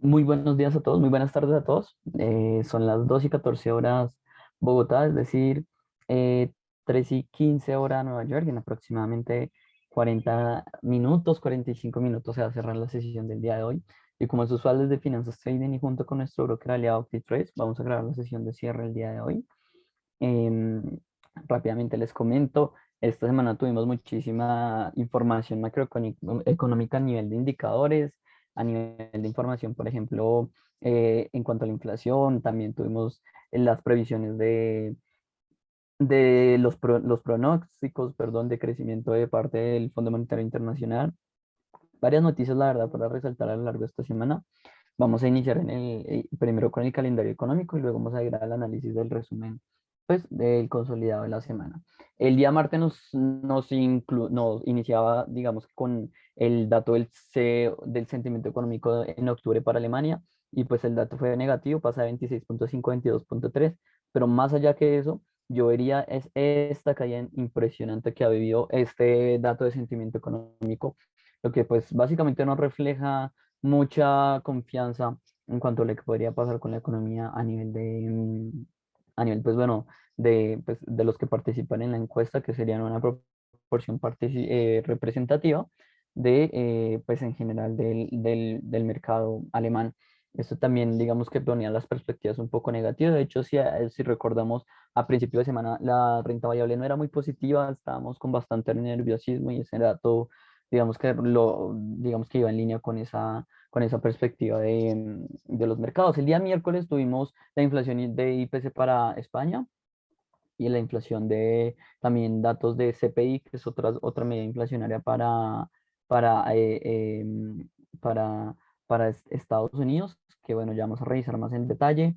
Muy buenos días a todos, muy buenas tardes a todos. Son las 2:14 Bogotá, es decir, eh, 3:15 Nueva York. En aproximadamente 40 minutos, 45 minutos se va a cerrar la sesión del día de hoy. Y como es usual desde Finanzas Trading y junto con nuestro broker aliado OptiTrades, vamos a grabar la sesión de cierre el día de hoy. Em, Rápidamente les comento, esta semana tuvimos muchísima información macroeconómica a nivel de indicadores, a nivel de información, por ejemplo, en cuanto a la inflación. También tuvimos las previsiones de los pronósticos, perdón, de crecimiento de parte del Fondo Monetario Internacional. Varias noticias, la verdad, para resaltar a lo largo de esta semana. Vamos a iniciar primero con el calendario económico y luego vamos a ir al análisis del resumen, pues, del consolidado de la semana. El día martes nos iniciaba, digamos, con el dato del sentimiento económico en octubre para Alemania, y pues el dato fue negativo, pasa de 26,5 a 22,3, pero más allá que eso, yo vería es esta caída impresionante que ha vivido este dato de sentimiento económico, lo que pues básicamente nos refleja mucha confianza en cuanto a lo que podría pasar con la economía a nivel a nivel, pues bueno, pues, de los que participan en la encuesta, que serían una proporción representativa pues en general del mercado alemán. Esto también, digamos que ponía las perspectivas un poco negativas. De hecho, si recordamos, a principio de semana la renta variable no era muy positiva, estábamos con bastante nerviosismo y ese dato, digamos que iba en línea con esa perspectiva de los mercados. El día miércoles tuvimos la inflación de IPC para España y la inflación de también datos de CPI, que es otra medida inflacionaria para, eh, em, para, Estados Unidos, que bueno, ya vamos a revisar más en detalle.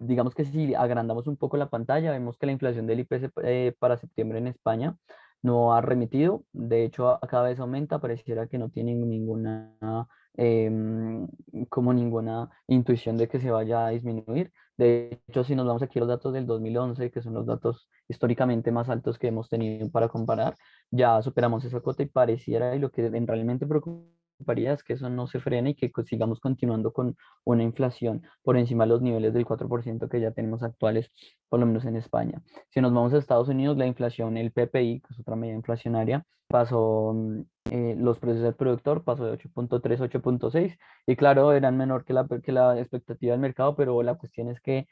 Digamos que si agrandamos un poco la pantalla, vemos que la inflación del IPC para septiembre en España no ha remitido. De hecho, cada vez aumenta, pareciera que no tiene em, ninguna intuición de que se vaya a disminuir. De hecho, si nos vamos aquí a los datos del 2011, que son los datos históricamente más altos que hemos tenido para comparar, ya superamos esa cuota y pareciera, y lo que realmente preocuparía es que eso no se frene y que sigamos continuando con una inflación por encima de los niveles del 4% que ya tenemos actuales, por lo menos en España. Si nos vamos a Estados Unidos, la inflación, el PPI, que es otra medida inflacionaria, pasó, los precios del productor pasó de 8,3 a 8,6, y claro, eran menor que la expectativa del mercado, pero la cuestión es que,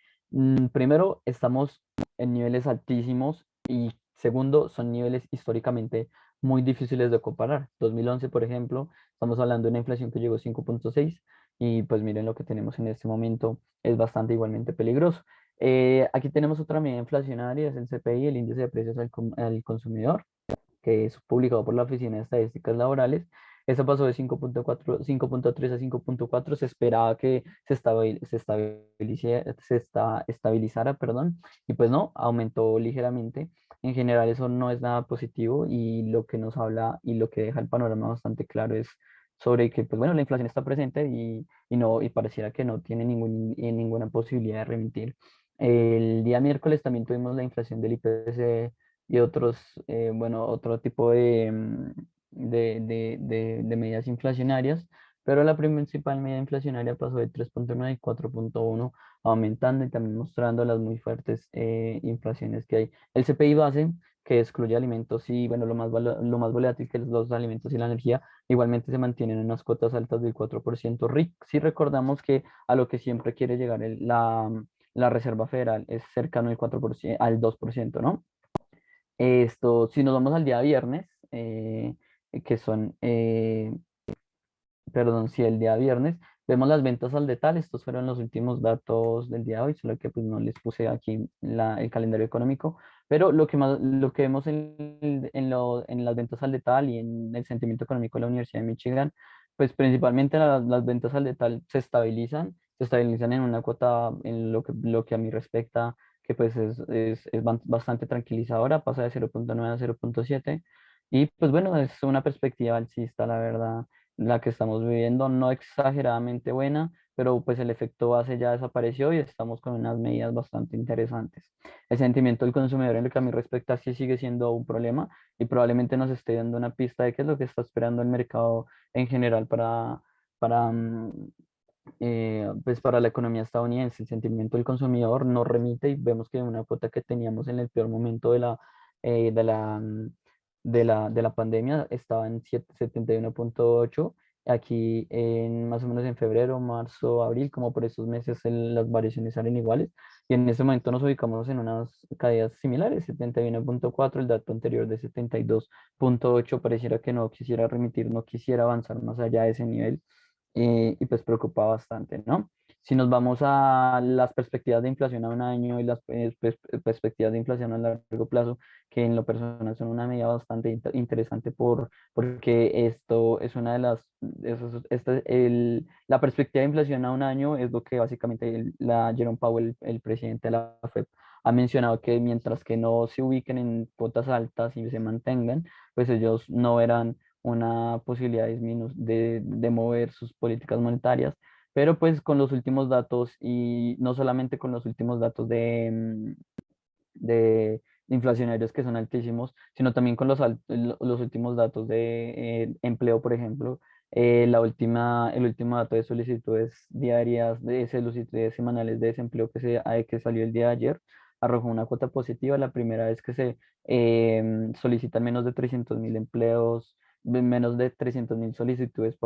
primero, estamos en niveles altísimos, y segundo, son niveles históricamente muy difíciles de comparar. 2011, por ejemplo, estamos hablando de una inflación que llegó a 5,6, y pues miren lo que tenemos en este momento, es bastante igualmente peligroso. Aquí tenemos otra medida inflacionaria, es el CPI, el índice de precios al consumidor, que es publicado por la Oficina de Estadísticas Laborales. Eso pasó de 5,3 a 5,4. Se esperaba que estabilizara, perdón, y pues no, aumentó ligeramente. En general eso no es nada positivo, y lo que nos habla y lo que deja el panorama bastante claro es sobre que, pues bueno, la inflación está presente, y pareciera que no tiene ninguna posibilidad de remitir. El día miércoles también tuvimos la inflación del IPC y bueno, otro tipo de medidas inflacionarias, pero la principal medida inflacionaria pasó de 3,9 y 4,1, aumentando y también mostrando las muy fuertes inflaciones que hay. El CPI base, que excluye alimentos y, bueno, lo más volátil que los alimentos y la energía, igualmente se mantienen en unas cotas altas del 4%. Si recordamos que a lo que siempre quiere llegar la Reserva Federal es cercano al 4%, al 2%, ¿no? Si nos vamos al día viernes, que son, perdón, sí, el día viernes, vemos las ventas al detalle. Estos fueron los últimos datos del día de hoy, solo que pues no les puse aquí el calendario económico, pero lo que vemos en las ventas al detalle y en el sentimiento económico de la Universidad de Michigan, pues principalmente las ventas al detalle se estabilizan en una cuota, en lo que a mí respecta, que pues es bastante tranquilizadora, pasa de 0,9 a 0,7, y pues bueno, es una perspectiva alcista, la verdad, la que estamos viviendo, no exageradamente buena, pero pues el efecto base ya desapareció y estamos con unas medidas bastante interesantes. El sentimiento del consumidor, en lo que a mí respecta, sí sigue siendo un problema, y probablemente nos esté dando una pista de qué es lo que está esperando el mercado en general para, pues para la economía estadounidense. El sentimiento del consumidor no remite y vemos que una cuota que teníamos en el peor momento eh, de la, mm, de la pandemia estaba en 71.8. Aquí en más o menos en febrero, marzo, abril, como por esos meses las variaciones salen iguales. Y en este momento nos ubicamos en unas caídas similares, 71.4, el dato anterior de 72.8 pareciera que no quisiera remitir, no quisiera avanzar más allá de ese nivel, y pues preocupa bastante, ¿no? Si nos vamos a las perspectivas de inflación a un año y las perspectivas de inflación a largo plazo, que en lo personal son una medida bastante interesante porque esto es una de la perspectiva de inflación a un año es lo que básicamente Jerome Powell, el presidente de la FED, ha mencionado, que mientras que no se ubiquen en cuotas altas y se mantengan, pues ellos no verán una posibilidad de mover sus políticas monetarias, pero pues con los últimos datos, y no solamente con los últimos datos de inflacionarios que son altísimos, sino también con los últimos datos de empleo, por ejemplo. El último dato de solicitudes diarias, de solicitudes semanales de desempleo que salió el día de ayer, arrojó una cuota positiva. La primera vez que se solicitan menos de 300.000 empleos, menos de 300.000 solicitudes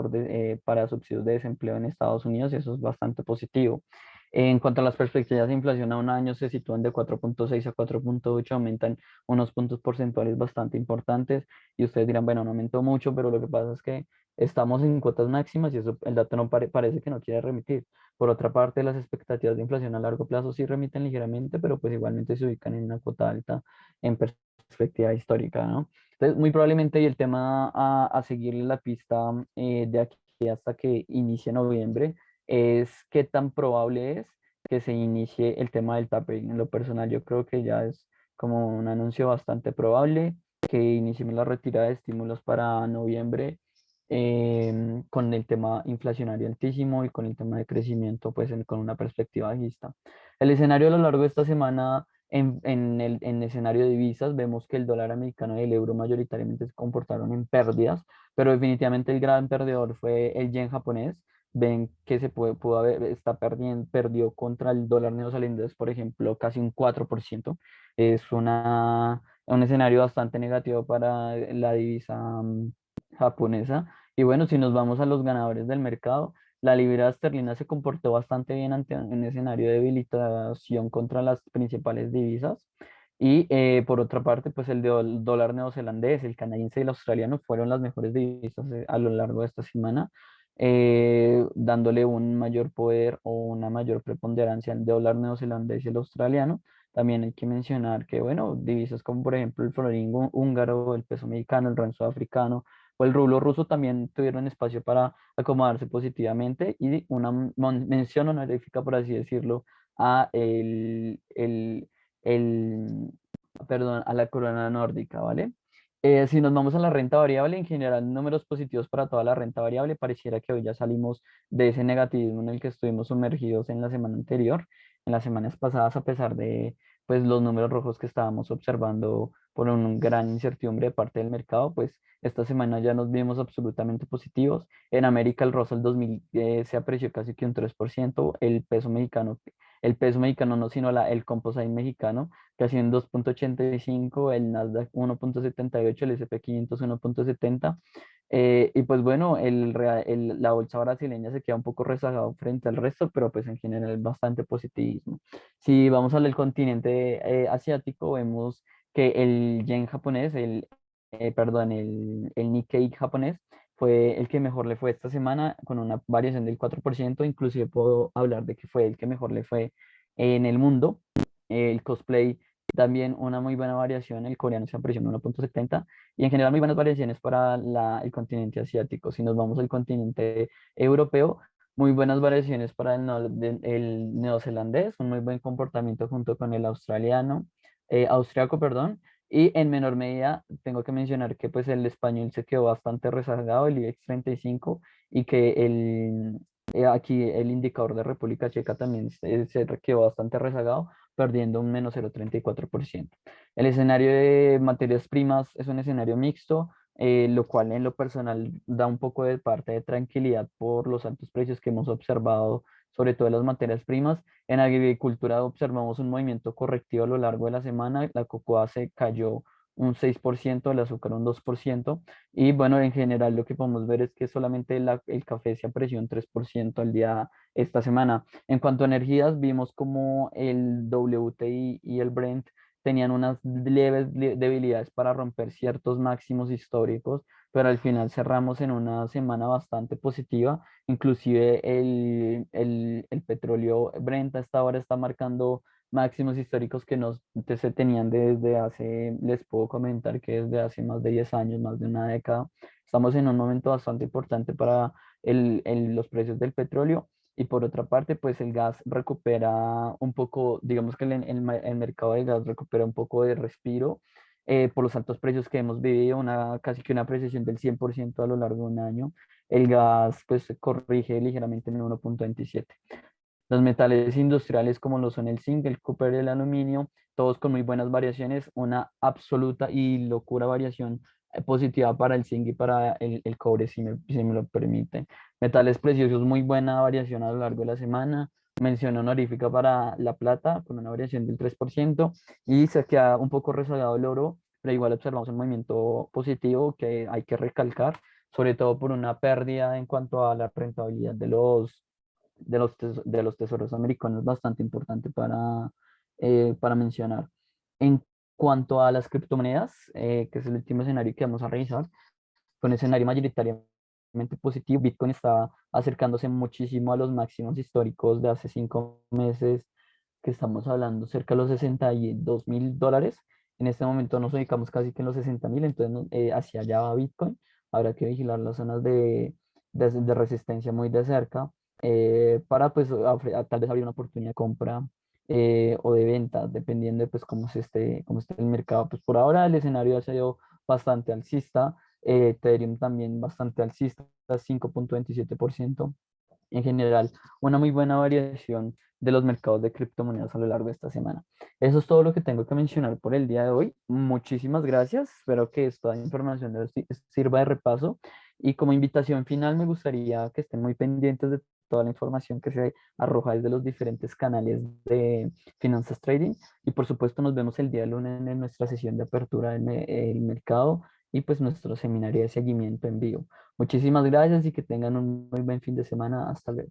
para subsidios de desempleo en Estados Unidos, y eso es bastante positivo. En cuanto a las perspectivas de inflación a un año, se sitúan de 4.6 a 4.8, aumentan unos puntos porcentuales bastante importantes, y ustedes dirán, bueno, no aumentó mucho, pero lo que pasa es que estamos en cuotas máximas y eso, el dato no parece que no quiere remitir. Por otra parte, las expectativas de inflación a largo plazo sí remiten ligeramente, pero pues igualmente se ubican en una cuota alta en perspectiva histórica, ¿no? Entonces, muy probablemente, y el tema a seguirle la pista de aquí hasta que inicie noviembre, es qué tan probable es que se inicie el tema del tapering. En lo personal, yo creo que ya es como un anuncio bastante probable que iniciemos la retirada de estímulos para noviembre, con el tema inflacionario altísimo y con el tema de crecimiento, pues con una perspectiva bajista. El escenario a lo largo de esta semana, en el escenario de divisas, vemos que el dólar americano y el euro mayoritariamente se comportaron en pérdidas, pero definitivamente el gran perdedor fue el yen japonés. Ven que pudo haber, perdió contra el dólar neozelandés, por ejemplo, casi un 4%. Es un escenario bastante negativo para la divisa japonesa. Y bueno, si nos vamos a los ganadores del mercado, la libra esterlina se comportó bastante bien ante un escenario de debilitación contra las principales divisas. Y por otra parte, pues el dólar neozelandés, el canadiense y el australiano fueron las mejores divisas a lo largo de esta semana, dándole un mayor poder o una mayor preponderancia al dólar neozelandés y el australiano. También hay que mencionar que, bueno, divisas como por ejemplo el florín húngaro, el peso mexicano, el rand sudafricano o el rublo ruso también tuvieron espacio para acomodarse positivamente, y una mención honorífica, por así decirlo, a el, perdón, a la corona nórdica, ¿vale? Si nos vamos a la renta variable, en general, números positivos para toda la renta variable. Pareciera que hoy ya salimos de ese negativismo en el que estuvimos sumergidos en la semana anterior, en las semanas pasadas, a pesar de pues los números rojos que estábamos observando por una gran incertidumbre de parte del mercado. Pues esta semana ya nos vimos absolutamente positivos. En América el Russell 2000 se apreció casi que un 3%, el peso mexicano no, sino el composite mexicano casi en 2.85, el Nasdaq 1.78, el S&P 500 1.70. Y pues bueno, la bolsa brasileña se queda un poco rezagado frente al resto, pero pues en general bastante positivismo. Si vamos al continente asiático, vemos que el yen japonés, perdón, el Nikkei japonés, fue el que mejor le fue esta semana, con una variación del 4%. Inclusive puedo hablar de que fue el que mejor le fue en el mundo. El cosplay también una muy buena variación, el coreano se apreció en 1.70, y en general muy buenas variaciones para el continente asiático. Si nos vamos al continente europeo, muy buenas variaciones para el neozelandés, un muy buen comportamiento junto con el austriaco, perdón. Y en menor medida tengo que mencionar que pues el español se quedó bastante rezagado, el IBEX 35, y que aquí el indicador de República Checa también se quedó bastante rezagado, perdiendo un menos 0.34%. El escenario de materias primas es un escenario mixto. lo cual en lo personal da un poco de parte de tranquilidad por los altos precios que hemos observado, sobre todo en las materias primas. En agricultura observamos un movimiento correctivo a lo largo de la semana. La cocoa se cayó un 6%, el azúcar un 2%, y bueno, en general lo que podemos ver es que solamente el café se apreció un 3% al día esta semana. En cuanto a energías, vimos como el WTI y el Brent tenían unas leves debilidades para romper ciertos máximos históricos, pero al final cerramos en una semana bastante positiva. Inclusive el petróleo Brent hasta ahora está marcando máximos históricos que no se tenían desde hace, les puedo comentar que desde hace más de 10 años, más de una década. Estamos en un momento bastante importante para los precios del petróleo. Y por otra parte, pues el gas recupera un poco, digamos que el mercado del gas recupera un poco de respiro por los altos precios que hemos vivido, casi que una apreciación del 100% a lo largo de un año. El gas pues se corrige ligeramente en 1,27. Los metales industriales como lo son el zinc, el copper y el aluminio, todos con muy buenas variaciones, una absoluta y locura variación positiva para el zinc y para el cobre, si me lo permite. Metales preciosos, muy buena variación a lo largo de la semana. Mención honorífica para la plata, con una variación del 3%, y se queda un poco rezagado el oro, pero igual observamos un movimiento positivo que hay que recalcar, sobre todo por una pérdida en cuanto a la rentabilidad de los tesoros americanos, bastante importante para mencionar. En cuanto a las criptomonedas, que es el último escenario que vamos a revisar, fue un escenario mayoritariamente positivo. Bitcoin está acercándose muchísimo a los máximos históricos de hace 5 meses, que estamos hablando cerca de los $62.000. En este momento nos ubicamos casi que en los 60.000, entonces hacia allá va Bitcoin. Habrá que vigilar las zonas de resistencia muy de cerca para pues tal vez abrir una oportunidad de compra o de venta, dependiendo de pues cómo esté el mercado. Pues por ahora el escenario ha sido bastante alcista, Ethereum también bastante alcista, 5,27%. En general, una muy buena variación de los mercados de criptomonedas a lo largo de esta semana. Eso es todo lo que tengo que mencionar por el día de hoy. Muchísimas gracias. Espero que esta información les sirva de repaso. Y como invitación final, me gustaría que estén muy pendientes de toda la información que se arroja desde los diferentes canales de Finanzas Trading. Y por supuesto, nos vemos el día lunes en nuestra sesión de apertura del mercado y pues nuestro seminario de seguimiento en vivo. Muchísimas gracias y que tengan un muy buen fin de semana. Hasta luego.